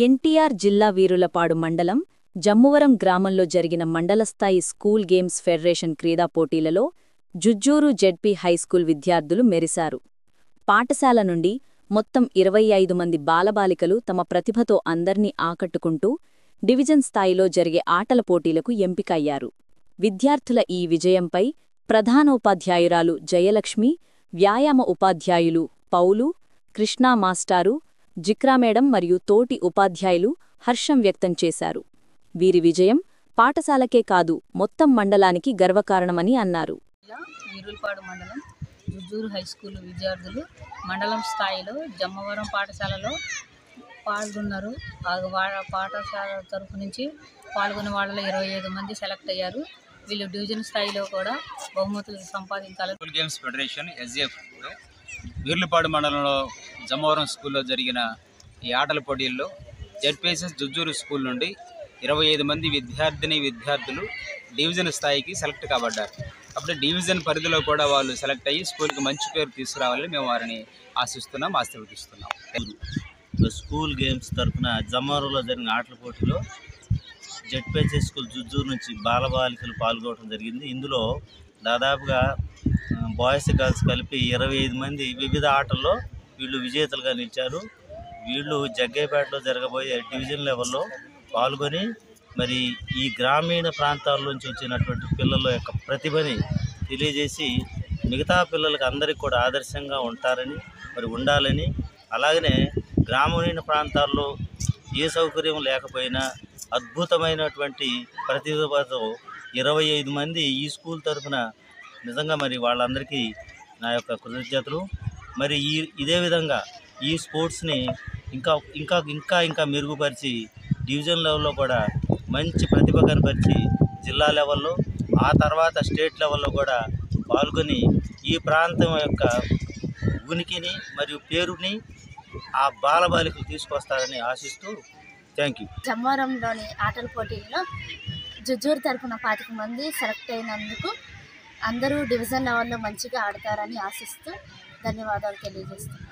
ఎన్టీఆర్ జిల్లా వీరులపాడు మండలం జమ్మువరం గ్రామంలో జరిగిన మండలస్థాయి స్కూల్ గేమ్స్ ఫెడరేషన్ క్రీడా పోటీలలో జుజ్జూరు జెడ్పీ హైస్కూల్ విద్యార్థులు మెరిశారు. పాఠశాల నుండి మొత్తం 25 మంది బాలబాలికలు తమ ప్రతిభతో అందర్నీ ఆకట్టుకుంటూ డివిజన్ స్థాయిలో జరిగే ఆటల పోటీలకు ఎంపికయ్యారు. విద్యార్థుల ఈ విజయంపై ప్రధానోపాధ్యాయురాలు జయలక్ష్మి, వ్యాయామ ఉపాధ్యాయులు పౌలు, కృష్ణా మాస్టారు, జిక్రామేడం మరియు తోటి ఉపాధ్యాయులు హర్షం వ్యక్తం చేశారు. వీరి విజయం పాఠశాలకే కాదు మొత్తం మండలానికి గర్వకారణమని అన్నారు. వీరులపాడు మండలం జుజ్జూరు హైస్కూల్ విద్యార్థులు మండలం స్థాయిలో జమ్మవరం పాఠశాలలో పాల్గొన్నారు. పాఠశాల తరఫు నుంచి పాల్గొన్న వాళ్ళలో 25 మంది సెలెక్ట్ అయ్యారు. వీళ్ళు డివిజన్ స్థాయిలో కూడా బహుమతులు సంపాదించాలి. స్కూల్ గేమ్స్ ఫెడరేషన్ ఎస్జేఎఫ్ వీర్లపాడు మండలంలో జమ్మవరం స్కూల్లో జరిగిన ఈ ఆటల పోటీల్లో జెడ్పీఎస్ఎస్ జుజ్జూరు స్కూల్ నుండి 25 మంది విద్యార్థులు డివిజన్ స్థాయికి సెలెక్ట్ కాబడ్డారు. అప్పుడు డివిజన్ పరిధిలో కూడా వాళ్ళు సెలెక్ట్ అయ్యి స్కూల్కి మంచి పేరు తీసుకురావాలని మేము వారిని ఆశీర్వదిస్తున్నాం. స్కూల్ గేమ్స్ తరఫున జమ్మవరంలో జరిగిన ఆటల పోటీలో జెడ్పీఎస్ఎస్ స్కూల్ జుజ్జూరు నుంచి బాలబాలికలు పాల్గొనడం జరిగింది. ఇందులో దాదాపుగా బాయ్స్ గర్ల్స్ కలిపి 25 మంది వివిధ ఆటల్లో వీళ్ళు విజేతలుగా నిలిచారు. వీళ్ళు జగ్గయ్యపేటలో జరగబోయే డివిజన్ లెవెల్లో పాల్గొని మరి ఈ గ్రామీణ ప్రాంతాల నుంచి వచ్చినటువంటి పిల్లల యొక్క ప్రతిభని తెలియజేసి మిగతా పిల్లలకి అందరికీ కూడా ఆదర్శంగా ఉంటారని ఉండాలని, అలాగనే గ్రామీణ ప్రాంతాల్లో ఏ సౌకర్యం లేకపోయినా అద్భుతమైనటువంటి ప్రతిభతో 25 మంది ఈ స్కూల్ తరఫున నిజంగా వాళ్ళందరికీ నా యొక్క కృతజ్ఞతలు. ఇదే విధంగా ఈ స్పోర్ట్స్ని ఇంకా మెరుగుపరిచి డివిజన్ లెవెల్లో కూడా మంచి ప్రతిభ కనపరిచి జిల్లా లెవెల్లో ఆ తర్వాత స్టేట్ లెవెల్లో కూడా పాల్గొని ఈ ప్రాంతం యొక్క ఉనికిని మరియు పేరుని ఆ బాలబాలికలు తీసుకొస్తారని ఆశిస్తూ థ్యాంక్ యూ. జమ్మవరంలోని ఆటల పోటీల్లో జుజ్జూరు తరఫున 25 మంది సెలెక్ట్ అయినందుకు అందరూ డివిజన్ లెవెల్లో మంచిగా ఆడతారని ఆశిస్తూ ధన్యవాదాలు తెలియజేస్తున్నాను.